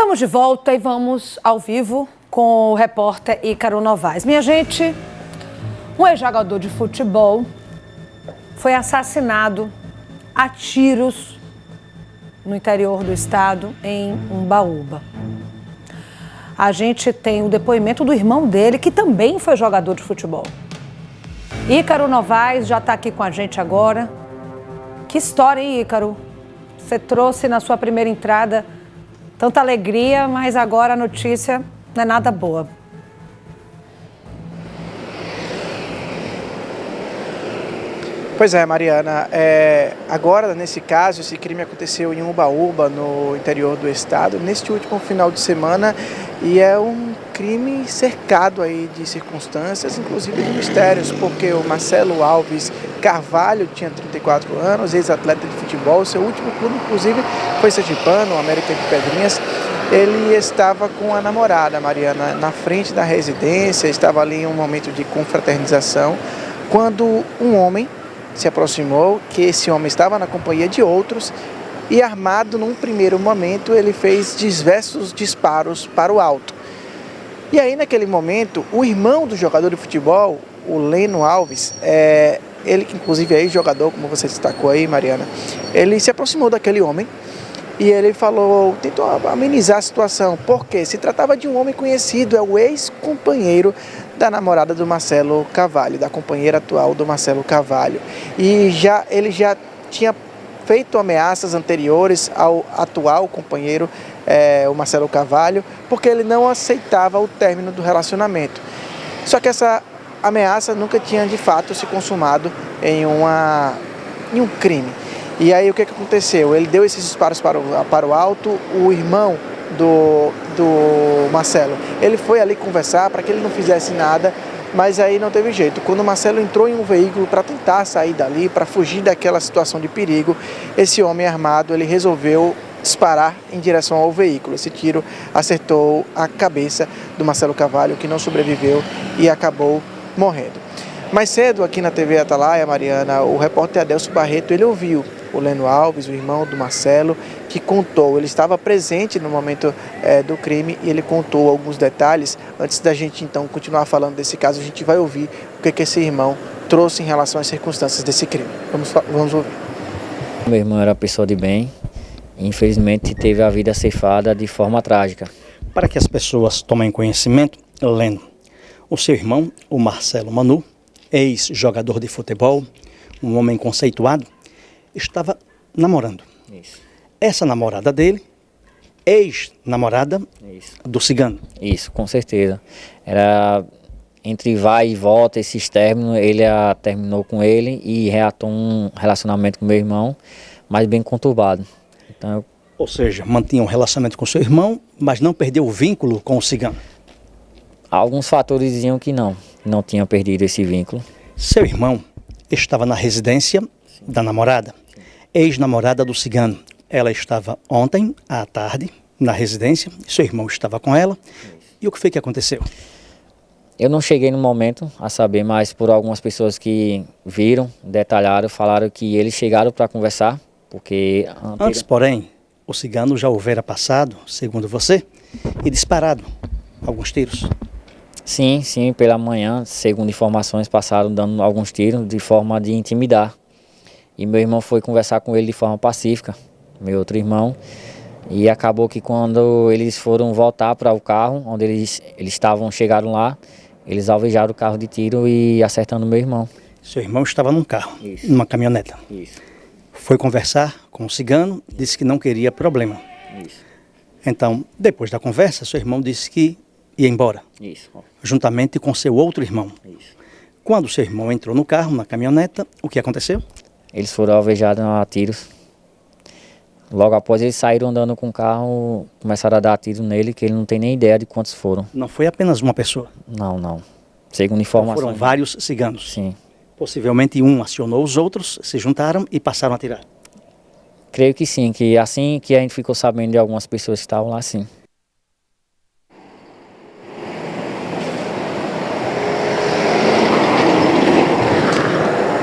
Estamos de volta e vamos ao vivo com o repórter Ícaro Novaes. Minha gente, um ex-jogador de futebol foi assassinado a tiros no interior do estado, em Umbaúba. A gente tem o depoimento do irmão dele, que também foi jogador de futebol. Ícaro Novaes já está aqui com a gente agora. Que história, hein, Ícaro? Você trouxe na sua primeira entrada tanta alegria, mas agora a notícia não é nada boa. Pois é, Mariana. Agora, nesse caso, esse crime aconteceu em Umbaúba, no interior do estado, neste último final de semana, e é um crime cercado aí de circunstâncias, inclusive de mistérios, porque o Marcelo Alves Carvalho tinha 34 anos, ex-atleta de futebol, seu último clube, inclusive, foi sergipano, o América de Pedrinhas. Ele estava com a namorada, Mariana, na frente da residência, estava ali em um momento de confraternização, quando um homem se aproximou, que esse homem estava na companhia de outros, e armado num primeiro momento, ele fez diversos disparos para o alto. E aí, naquele momento, o irmão do jogador de futebol, o Leno Alves, ele que inclusive é ex-jogador, como você destacou aí, Mariana, ele se aproximou daquele homem e ele tentou amenizar a situação, porque se tratava de um homem conhecido, é o ex-companheiro da namorada do Marcelo Carvalho, da companheira atual do Marcelo Carvalho. E ele já tinha feito ameaças anteriores ao atual companheiro, o Marcelo Carvalho, porque ele não aceitava o término do relacionamento. Só que essa ameaça nunca tinha de fato se consumado em um crime. E aí o que aconteceu? Ele deu esses disparos para o alto, o irmão do Marcelo, ele foi ali conversar para que ele não fizesse nada, mas aí não teve jeito. Quando o Marcelo entrou em um veículo para tentar sair dali, para fugir daquela situação de perigo, esse homem armado, ele resolveu disparar em direção ao veículo. Esse tiro acertou a cabeça do Marcelo Carvalho, que não sobreviveu e acabou morrendo. Mais cedo, aqui na TV Atalaia, Mariana, o repórter Adelso Barreto, ele ouviu o Leno Alves, o irmão do Marcelo, que contou, ele estava presente no momento do crime e ele contou alguns detalhes. Antes da gente então continuar falando desse caso, a gente vai ouvir o que esse irmão trouxe em relação às circunstâncias desse crime. Vamos ouvir. Meu irmão era uma pessoa de bem e infelizmente teve a vida ceifada de forma trágica. Para que as pessoas tomem conhecimento, Leno, o seu irmão, o Marcelo Manu, ex-jogador de futebol, um homem conceituado, estava namorando. Isso. Essa namorada dele, ex-namorada do cigano. Isso, com certeza. Era entre vai e volta, esses términos, ele terminou com ele e reatou um relacionamento com meu irmão, mas bem conturbado. Então, Ou seja, mantinha um relacionamento com seu irmão, mas não perdeu o vínculo com o cigano. alguns fatores diziam que não tinha perdido esse vínculo. Seu irmão estava na residência da namorada, ex-namorada do cigano. Ela estava ontem à tarde na residência, seu irmão estava com ela. E o que foi que aconteceu? Eu não cheguei no momento a saber, mas por algumas pessoas que viram, detalharam, falaram que eles chegaram para conversar, porque... Antes, porém, o cigano já houvera passado, segundo você, e disparado alguns tiros. Sim, pela manhã, segundo informações, passaram dando alguns tiros de forma de intimidar. E meu irmão foi conversar com ele de forma pacífica, meu outro irmão. E acabou que quando eles foram voltar para o carro, onde eles chegaram lá, eles alvejaram o carro de tiro e acertando meu irmão. Seu irmão estava num carro, Isso. numa caminhoneta. Isso. Foi conversar com o cigano, disse que não queria problema. Isso. Então, depois da conversa, seu irmão disse que ia embora, Isso. juntamente com seu outro irmão. Isso. Quando seu irmão entrou no carro, na caminhoneta, o que aconteceu? Eles foram alvejados a tiros. Logo após eles saíram andando com o carro, começaram a dar tiro nele, que ele não tem nem ideia de quantos foram. Não foi apenas uma pessoa. Não. Segundo informações. Foram vários ciganos. Sim. Possivelmente um acionou os outros, se juntaram e passaram a atirar. Creio que sim, que assim que a gente ficou sabendo de algumas pessoas que estavam lá, sim.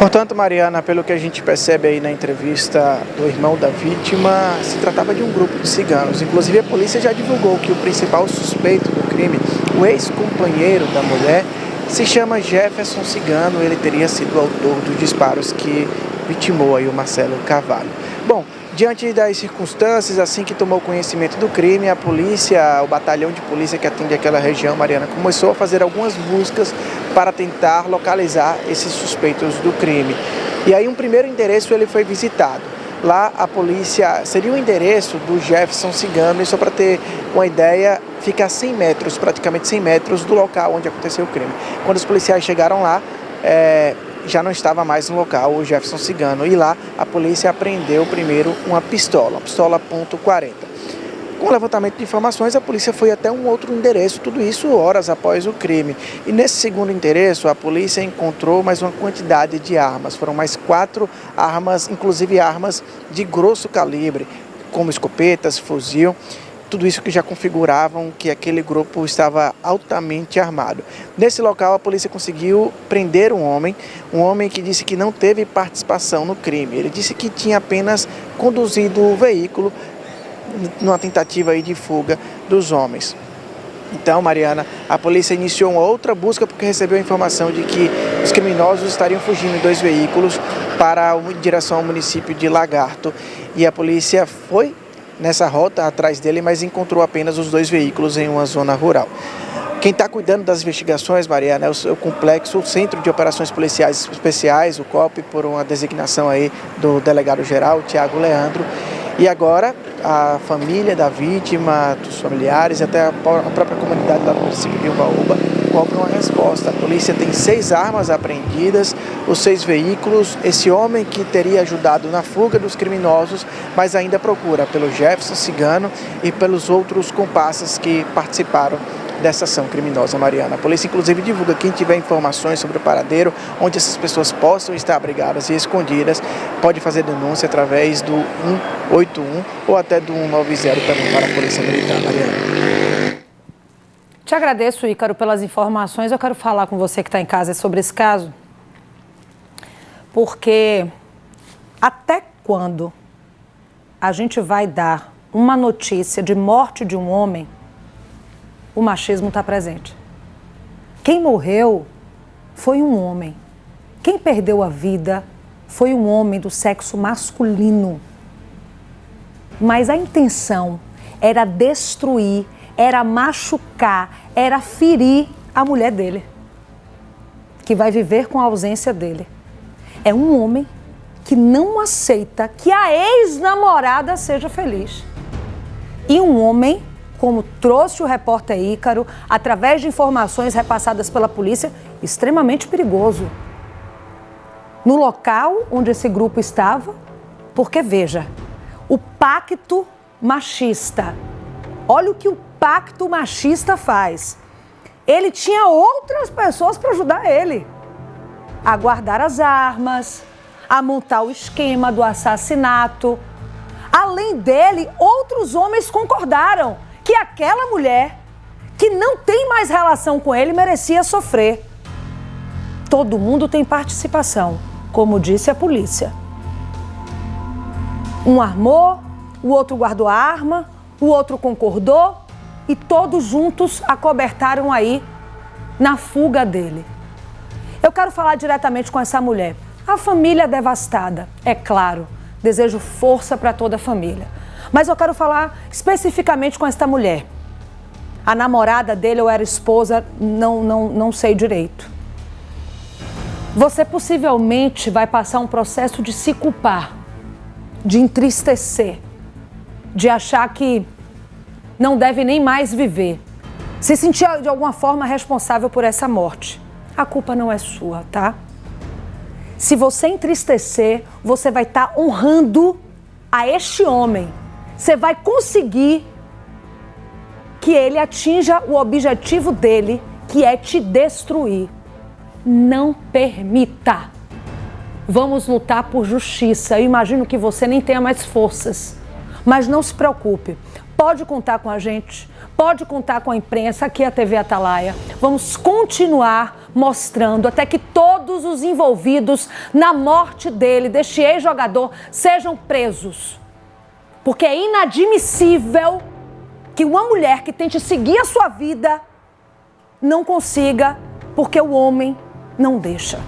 Portanto, Mariana, pelo que a gente percebe aí na entrevista do irmão da vítima, se tratava de um grupo de ciganos. Inclusive, a polícia já divulgou que o principal suspeito do crime, o ex-companheiro da mulher, se chama Jefferson Cigano. Ele teria sido o autor dos disparos que vitimou aí o Marcelo Carvalho. Bom, diante das circunstâncias, assim que tomou conhecimento do crime, a polícia, o batalhão de polícia que atende aquela região, Mariana, começou a fazer algumas buscas para tentar localizar esses suspeitos do crime. E aí um primeiro endereço ele foi visitado. Lá a polícia, seria o endereço do Jefferson Cigano, e só para ter uma ideia, fica a 100 metros, praticamente 100 metros do local onde aconteceu o crime. Quando os policiais chegaram lá, já não estava mais no local o Jefferson Cigano, e lá a polícia apreendeu primeiro uma pistola .40. Com o levantamento de informações, a polícia foi até um outro endereço, tudo isso horas após o crime. E nesse segundo endereço, a polícia encontrou mais uma quantidade de armas. Foram mais 4 armas, inclusive armas de grosso calibre, como escopetas, fuzil. Tudo isso que já configuravam que aquele grupo estava altamente armado. Nesse local, a polícia conseguiu prender um homem que disse que não teve participação no crime. Ele disse que tinha apenas conduzido o veículo numa tentativa aí de fuga dos homens. Então, Mariana, a polícia iniciou uma outra busca porque recebeu a informação de que os criminosos estariam fugindo em 2 veículos em direção ao município de Lagarto. E a polícia foi nessa rota atrás dele, mas encontrou apenas os 2 veículos em uma zona rural. Quem está cuidando das investigações, Mariana, é o complexo, o Centro de Operações Policiais Especiais, o COP, por uma designação aí do delegado-geral, Tiago Leandro. E agora a família da vítima, dos familiares e até a própria comunidade lá do município de Ubaúba cobram uma resposta. A polícia tem 6 armas apreendidas, os 6 veículos, esse homem que teria ajudado na fuga dos criminosos, mas ainda procura pelo Jefferson Cigano e pelos outros comparsas que participaram dessa ação criminosa, Mariana. A polícia, inclusive, divulga quem tiver informações sobre o paradeiro, onde essas pessoas possam estar abrigadas e escondidas, pode fazer denúncia através do 181 ou até do 190 também para a Polícia Militar, Mariana. Te agradeço, Ícaro, pelas informações. Eu quero falar com você que está em casa sobre esse caso, porque até quando a gente vai dar uma notícia de morte de um homem, o machismo está presente. Quem morreu foi um homem. Quem perdeu a vida foi um homem do sexo masculino. Mas a intenção era destruir, era machucar, era ferir a mulher dele, que vai viver com a ausência dele. É um homem que não aceita que a ex-namorada seja feliz. E um homem, como trouxe o repórter Ícaro, através de informações repassadas pela polícia, extremamente perigoso. No local onde esse grupo estava, porque veja, o pacto machista, olha o que o pacto machista faz. Ele tinha outras pessoas para ajudar ele a guardar as armas, a montar o esquema do assassinato. Além dele, outros homens concordaram que aquela mulher, que não tem mais relação com ele, merecia sofrer. Todo mundo tem participação, como disse a polícia. Um armou, o outro guardou a arma, o outro concordou e todos juntos acobertaram aí na fuga dele. Eu quero falar diretamente com essa mulher. A família devastada, é claro, desejo força para toda a família. Mas eu quero falar especificamente com esta mulher. A namorada dele ou era esposa, não sei direito. Você possivelmente vai passar um processo de se culpar, de entristecer, de achar que não deve nem mais viver, se sentir de alguma forma responsável por essa morte. A culpa não é sua, tá? Se você entristecer, você vai estar honrando a este homem. Você vai conseguir que ele atinja o objetivo dele, que é te destruir. Não permita. Vamos lutar por justiça. Eu imagino que você nem tenha mais forças. Mas não se preocupe. Pode contar com a gente. Pode contar com a imprensa. Aqui é a TV Atalaia. Vamos continuar mostrando até que todos todos os envolvidos na morte dele, deste ex-jogador, sejam presos. Porque é inadmissível que uma mulher que tente seguir a sua vida não consiga, porque o homem não deixa.